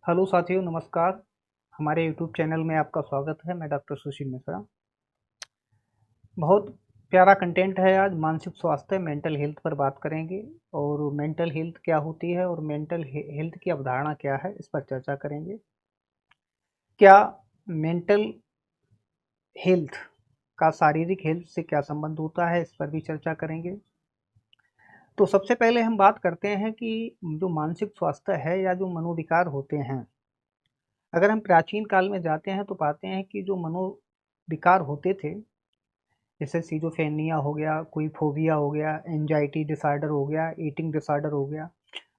Hello साथियों, नमस्कार। हमारे यूट्यूब चैनल में आपका स्वागत है। मैं डॉक्टर सुशील मिश्रा। बहुत प्यारा कंटेंट है। आज मानसिक स्वास्थ्य मेंटल हेल्थ पर बात करेंगे और मेंटल हेल्थ क्या होती है और मेंटल हेल्थ की अवधारणा क्या है, इस पर चर्चा करेंगे। क्या मेंटल हेल्थ का शारीरिक हेल्थ से क्या संबंध होता है, इस पर भी चर्चा करेंगे। तो सबसे पहले हम बात करते हैं कि जो मानसिक स्वास्थ्य है या जो मनोविकार होते हैं, अगर हम प्राचीन काल में जाते हैं तो पाते हैं कि जो मनोविकार होते थे, जैसे सिजोफ्रेनिया हो गया, कोई फोबिया हो गया, एंजाइटी डिसऑर्डर हो गया, ईटिंग डिसऑर्डर हो गया।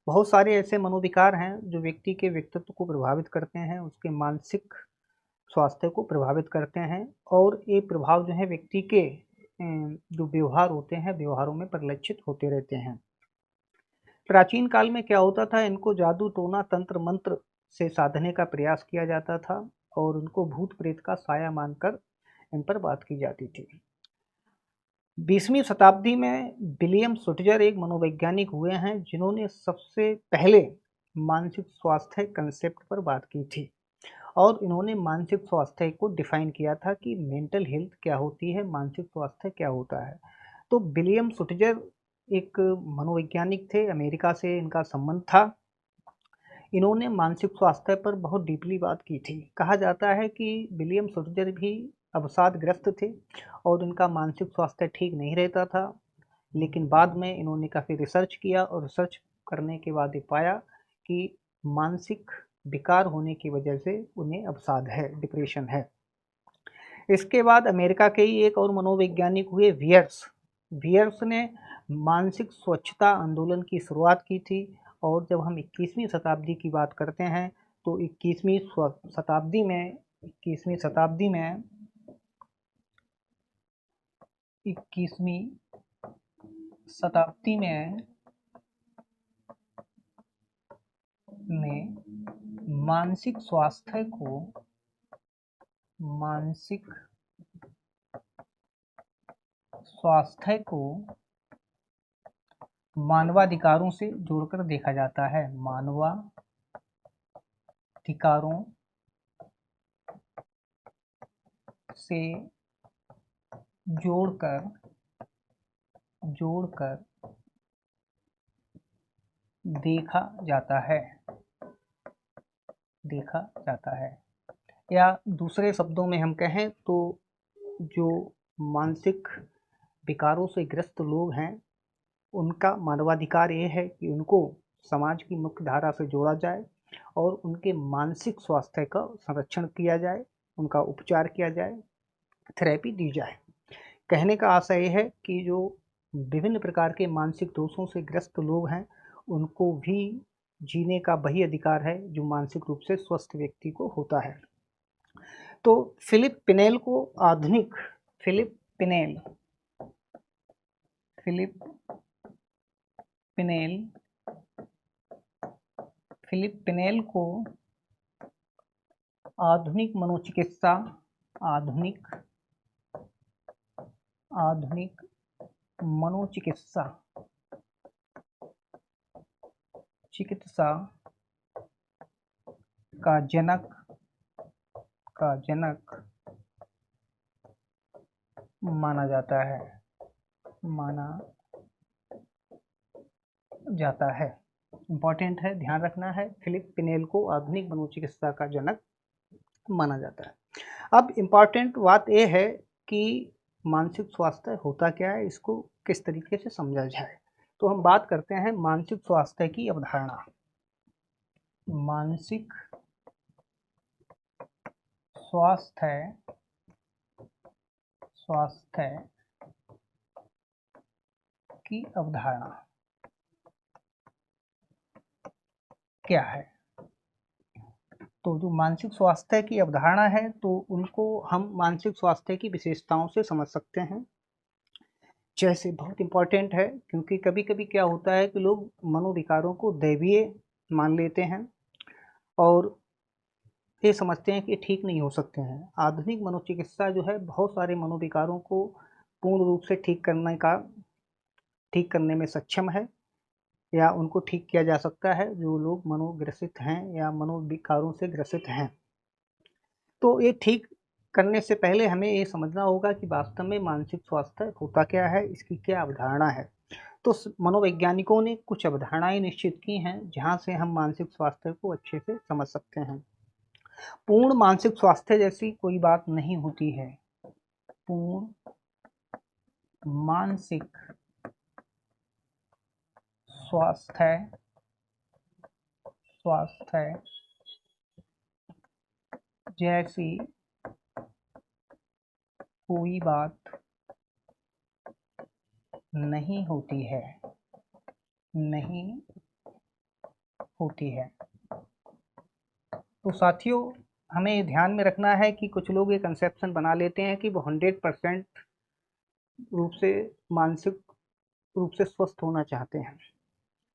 बहुत सारे ऐसे मनोविकार हैं जो व्यक्ति के व्यक्तित्व को प्रभावित करते हैं, उसके मानसिक स्वास्थ्य को प्रभावित करते हैं और ये प्रभाव जो है व्यक्ति के जो व्यवहार होते हैं, व्यवहारों में परिलक्षित होते रहते हैं। प्राचीन काल में क्या होता था, इनको जादू टोना तंत्र मंत्र से साधने का प्रयास किया जाता था और उनको भूत प्रेत का साया मानकर इन पर बात की जाती थी। 20वीं शताब्दी में विलियम शुटजर एक मनोवैज्ञानिक हुए हैं जिन्होंने सबसे पहले मानसिक स्वास्थ्य कंसेप्ट पर बात की थी और इन्होंने मानसिक स्वास्थ्य को डिफाइन किया था कि मेंटल हेल्थ क्या होती है, मानसिक स्वास्थ्य क्या होता है। तो विलियम शुटजर एक मनोवैज्ञानिक थे, अमेरिका से इनका संबंध था। इन्होंने मानसिक स्वास्थ्य पर बहुत डीपली बात की थी। कहा जाता है कि विलियम शुटजर भी अवसादग्रस्त थे और इनका मानसिक स्वास्थ्य ठीक नहीं रहता था, लेकिन बाद में इन्होंने काफ़ी रिसर्च किया और रिसर्च करने के बाद ये पाया कि मानसिक विकार होने की वजह से उन्हें अवसाद है, डिप्रेशन है। इसके बाद अमेरिका के ही एक और मनोवैज्ञानिक हुए वियर्स। वियर्स ने मानसिक स्वच्छता आंदोलन की शुरुआत की थी और जब हम 21वीं शताब्दी की बात करते हैं तो 21वीं शताब्दी में मानसिक स्वास्थ्य को मानवाधिकारों से जोड़कर देखा जाता है। मानवाधिकारों से जोड़कर देखा जाता है या दूसरे शब्दों में हम कहें तो जो मानसिक विकारों से ग्रस्त लोग हैं, उनका मानवाधिकार ये है कि उनको समाज की मुख्य धारा से जोड़ा जाए और उनके मानसिक स्वास्थ्य का संरक्षण किया जाए, उनका उपचार किया जाए, थेरेपी दी जाए। कहने का आशय ये है कि जो विभिन्न प्रकार के मानसिक दोषों से ग्रस्त लोग हैं, उनको भी जीने का वही अधिकार है जो मानसिक रूप से स्वस्थ व्यक्ति को होता है। तो फिलिप पिनेल को आधुनिक Philippe Pinel Philippe Pinel Philippe Pinel को आधुनिक मनोचिकित्सा चिकित्सा का जनक माना जाता है। इम्पॉर्टेंट है, ध्यान रखना है। फिलिप पिनेल को आधुनिक मनोचिकित्सा का जनक माना जाता है। अब इम्पॉर्टेंट बात यह है कि मानसिक स्वास्थ्य होता क्या है, इसको किस तरीके से समझा जाए। तो हम बात करते हैं मानसिक स्वास्थ्य की अवधारणा। मानसिक स्वास्थ्य की अवधारणा क्या है। तो जो मानसिक स्वास्थ्य की अवधारणा है, तो उनको हम मानसिक स्वास्थ्य की विशेषताओं से समझ सकते हैं। जैसे बहुत इम्पॉर्टेंट है, क्योंकि कभी कभी क्या होता है कि लोग मनोविकारों को दैवीय मान लेते हैं और ये समझते हैं कि ठीक नहीं हो सकते हैं। आधुनिक मनोचिकित्सा जो है बहुत सारे मनोविकारों को पूर्ण रूप से ठीक करने में सक्षम है। या उनको ठीक किया जा सकता है जो लोग मनोग्रसित हैं या मनोविकारों से ग्रसित हैं। तो ये ठीक करने से पहले हमें ये समझना होगा कि वास्तव में मानसिक स्वास्थ्य होता क्या है, इसकी क्या अवधारणा है। तो मनोवैज्ञानिकों ने कुछ अवधारणाएं निश्चित की हैं जहां से हम मानसिक स्वास्थ्य को अच्छे से समझ सकते हैं। पूर्ण मानसिक स्वास्थ्य जैसी कोई बात नहीं होती है। पूर्ण मानसिक स्वास्थ्य जैसी कोई बात नहीं होती है, नहीं होती है। तो साथियों, हमें ध्यान में रखना है कि कुछ लोग ये कंसेप्शन बना लेते हैं कि वो 100% रूप से मानसिक रूप से स्वस्थ होना चाहते हैं।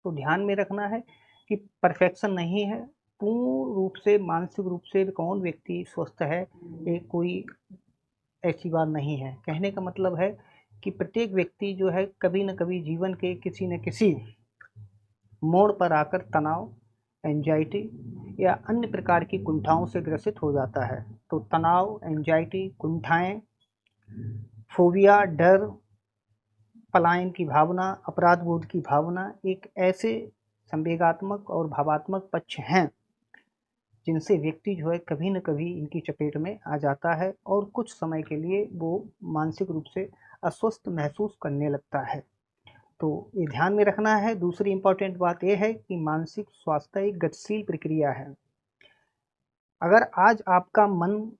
तो ध्यान में रखना है कि परफेक्शन नहीं है। पूर्ण रूप से मानसिक रूप से कौन व्यक्ति स्वस्थ है, ये कोई ऐसी बात नहीं है। कहने का मतलब है कि प्रत्येक व्यक्ति जो है कभी न कभी जीवन के किसी न किसी मोड़ पर आकर तनाव, एंजाइटी या अन्य प्रकार की कुंठाओं से ग्रसित हो जाता है। तो तनाव, एंजाइटी, कुंठाएं, फोबिया, डर, पलायन की भावना, अपराध बोध की भावना एक ऐसे संवेगात्मक और भावात्मक पक्ष हैं जिनसे व्यक्ति जो है कभी न कभी इनकी चपेट में आ जाता है और कुछ समय के लिए वो मानसिक रूप से अस्वस्थ महसूस करने लगता है। तो ये ध्यान में रखना है। दूसरी इम्पॉर्टेंट बात यह है कि मानसिक स्वास्थ्य एक गतिशील प्रक्रिया है। अगर आज आपका मन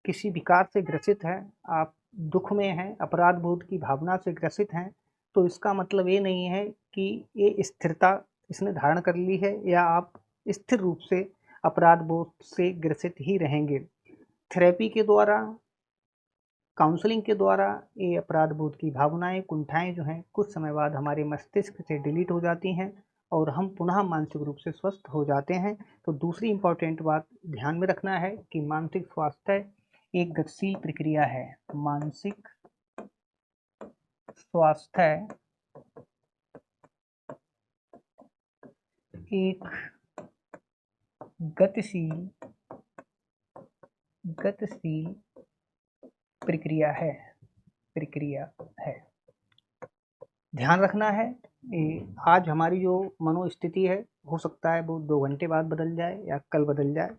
किसी विकार से ग्रसित है, आप दुख में हैं, अपराध बोध की भावना से ग्रसित हैं, तो इसका मतलब ये नहीं है कि ये स्थिरता इसने धारण कर ली है या आप स्थिर रूप से अपराध बोध से ग्रसित ही रहेंगे। थेरेपी के द्वारा, काउंसलिंग के द्वारा ये अपराध बोध की भावनाएं, कुंठाएं जो हैं कुछ समय बाद हमारे मस्तिष्क से डिलीट हो जाती हैं और हम पुनः मानसिक रूप से स्वस्थ हो जाते हैं। तो दूसरी इम्पॉर्टेंट बात ध्यान में रखना है कि मानसिक स्वास्थ्य एक गतिशील प्रक्रिया है। मानसिक स्वास्थ्य एक गतिशील प्रक्रिया है। ध्यान रखना है आज हमारी जो मनोस्थिति है, हो सकता है वो 2 घंटे बाद बदल जाए या कल बदल जाए।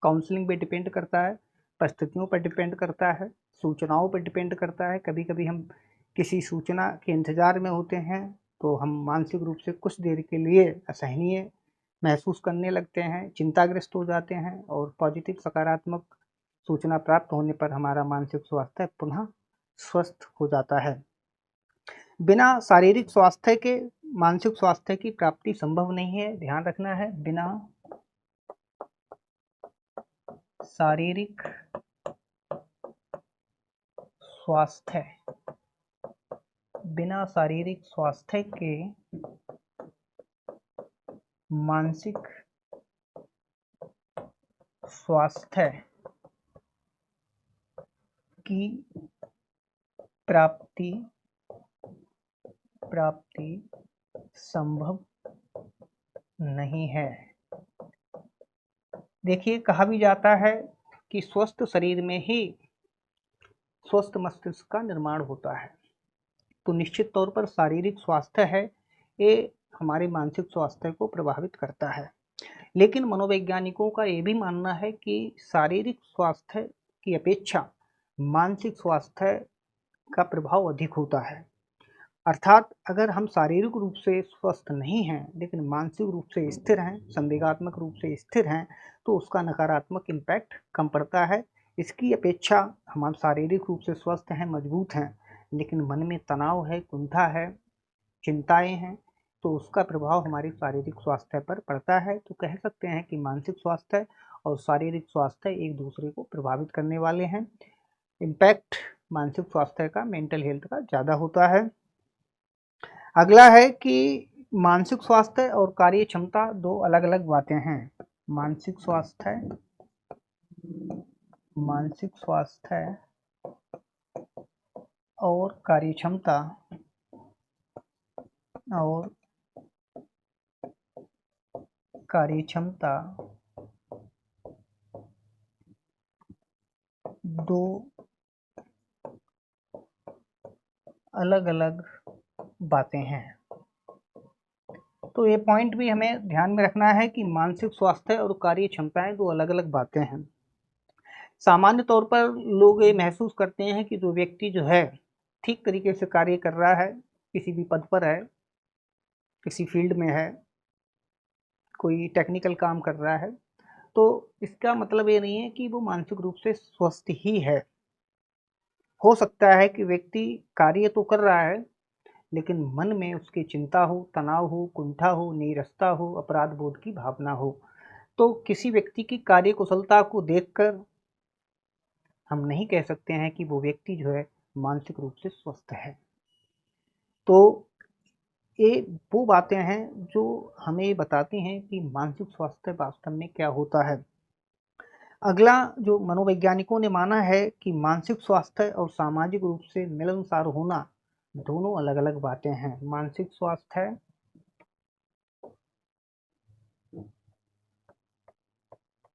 काउंसलिंग पे डिपेंड करता है, परिस्थितियों पर डिपेंड करता है, सूचनाओं पर डिपेंड करता है। कभी कभी हम किसी सूचना के इंतज़ार में होते हैं तो हम मानसिक रूप से कुछ देर के लिए असहनीय महसूस करने लगते हैं, चिंताग्रस्त हो जाते हैं और पॉजिटिव सकारात्मक सूचना प्राप्त होने पर हमारा मानसिक स्वास्थ्य पुनः स्वस्थ हो जाता है। बिना शारीरिक स्वास्थ्य के मानसिक स्वास्थ्य की प्राप्ति संभव नहीं है। ध्यान रखना है, बिना शारीरिक स्वास्थ्य के मानसिक स्वास्थ्य की प्राप्ति संभव नहीं है। देखिए, कहा भी जाता है कि स्वस्थ शरीर में ही स्वस्थ मस्तिष्क का निर्माण होता है। तो निश्चित तौर पर शारीरिक स्वास्थ्य है, ये हमारे मानसिक स्वास्थ्य को प्रभावित करता है। लेकिन मनोवैज्ञानिकों का ये भी मानना है कि शारीरिक स्वास्थ्य की अपेक्षा मानसिक स्वास्थ्य का प्रभाव अधिक होता है। अर्थात अगर हम शारीरिक रूप से स्वस्थ नहीं हैं लेकिन मानसिक रूप से स्थिर हैं, संवेगात्मक रूप से स्थिर हैं, तो उसका नकारात्मक इम्पैक्ट कम पड़ता है। इसकी अपेक्षा हम शारीरिक रूप से स्वस्थ हैं, मजबूत हैं, लेकिन मन में तनाव है, कुंठा है, चिंताएं हैं, तो उसका प्रभाव हमारे शारीरिक स्वास्थ्य पर पड़ता है। तो कह सकते हैं कि मानसिक स्वास्थ्य और शारीरिक स्वास्थ्य एक दूसरे को प्रभावित करने वाले हैं। इम्पैक्ट मानसिक स्वास्थ्य का, मेंटल हेल्थ का ज़्यादा होता है। अगला है कि मानसिक स्वास्थ्य और कार्य क्षमता दो अलग अलग बातें हैं। मानसिक स्वास्थ्य और कार्य क्षमता कार्य क्षमता दो अलग अलग बातें हैं। तो ये पॉइंट भी हमें ध्यान में रखना है कि मानसिक स्वास्थ्य और कार्य क्षमताएं दो अलग अलग बातें हैं। सामान्य तौर पर लोग ये महसूस करते हैं कि जो व्यक्ति जो है ठीक तरीके से कार्य कर रहा है, किसी भी पद पर है, किसी फील्ड में है, कोई टेक्निकल काम कर रहा है, तो इसका मतलब ये नहीं है कि वो मानसिक रूप से स्वस्थ ही है। हो सकता है कि व्यक्ति कार्य तो कर रहा है लेकिन मन में उसकी चिंता हो, तनाव हो, कुंठा हो, नीरसता हो, अपराध बोध की भावना हो। तो किसी व्यक्ति की कार्य कुशलता को देखकर हम नहीं कह सकते हैं कि वो व्यक्ति जो है मानसिक रूप से स्वस्थ है। तो ये वो बातें हैं जो हमें बताती हैं कि मानसिक स्वास्थ्य वास्तव में क्या होता है। अगला जो मनोवैज्ञानिकों ने माना है कि मानसिक स्वास्थ्य और सामाजिक रूप से मिलनसार होना दोनों अलग अलग बातें हैं। मानसिक स्वास्थ्य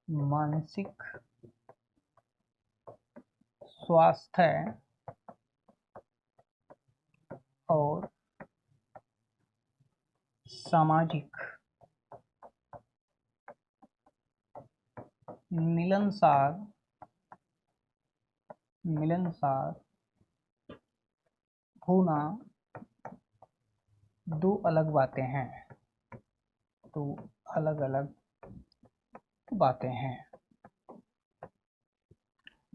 मानसिक स्वास्थ्य और सामाजिक मिलनसार होना दो अलग बातें हैं। दो अलग अलग बातें हैं।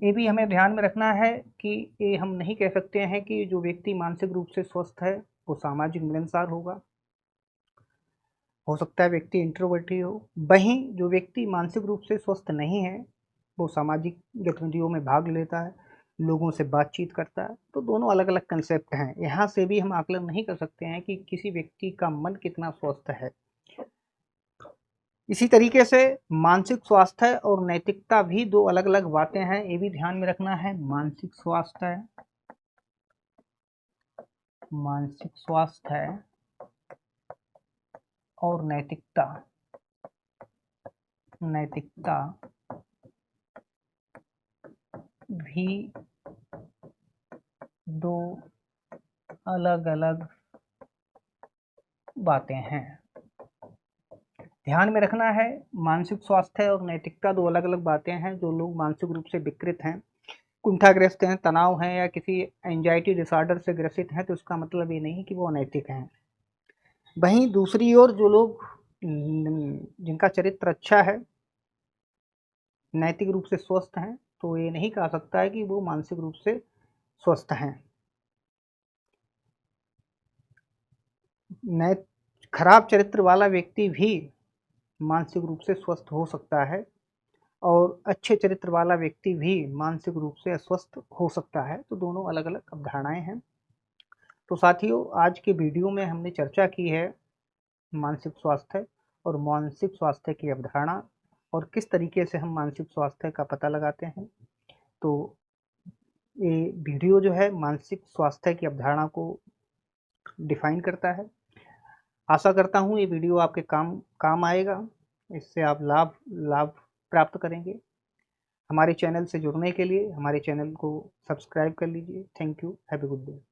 ये भी हमें ध्यान में रखना है कि ये हम नहीं कह सकते हैं कि जो व्यक्ति मानसिक रूप से स्वस्थ है वो सामाजिक मिलनसार होगा। हो सकता है व्यक्ति इंट्रोवर्ट ही हो। वहीं जो व्यक्ति मानसिक रूप से स्वस्थ नहीं है वो सामाजिक गतिविधियों में भाग लेता है, लोगों से बातचीत करता है। तो दोनों अलग अलग कंसेप्ट हैं। यहाँ से भी हम आकलन नहीं कर सकते हैं कि किसी व्यक्ति का मन कितना स्वस्थ है। इसी तरीके से मानसिक स्वास्थ्य और नैतिकता भी दो अलग अलग बातें हैं। ये भी ध्यान में रखना है। मानसिक स्वास्थ्य और नैतिकता भी दो अलग अलग बातें हैं। ध्यान में रखना है मानसिक स्वास्थ्य और नैतिकता दो अलग अलग बातें हैं। जो लोग मानसिक रूप से विकृत हैं, कुंठाग्रस्त हैं, तनाव हैं या किसी एंजाइटी डिसऑर्डर से ग्रसित हैं, तो इसका मतलब ये नहीं कि वो अनैतिक हैं। वहीं दूसरी ओर जो लोग जिनका चरित्र अच्छा है, नैतिक रूप से स्वस्थ हैं, तो ये नहीं कहा सकता है कि वो मानसिक रूप से स्वस्थ हैं। खराब चरित्र वाला व्यक्ति भी मानसिक रूप से स्वस्थ हो सकता है और अच्छे चरित्र वाला व्यक्ति भी मानसिक रूप से अस्वस्थ हो सकता है। तो दोनों अलग अलग अवधारणाएं हैं। तो साथियों, आज के वीडियो में हमने चर्चा की है मानसिक स्वास्थ्य और मानसिक स्वास्थ्य की अवधारणा और किस तरीके से हम मानसिक स्वास्थ्य का पता लगाते हैं। तो ये वीडियो जो है मानसिक स्वास्थ्य की अवधारणा को डिफाइन करता है। आशा करता हूँ ये वीडियो आपके काम आएगा। इससे आप लाभ प्राप्त करेंगे। हमारे चैनल से जुड़ने के लिए हमारे चैनल को सब्सक्राइब कर लीजिए। Thank you. Have a good day.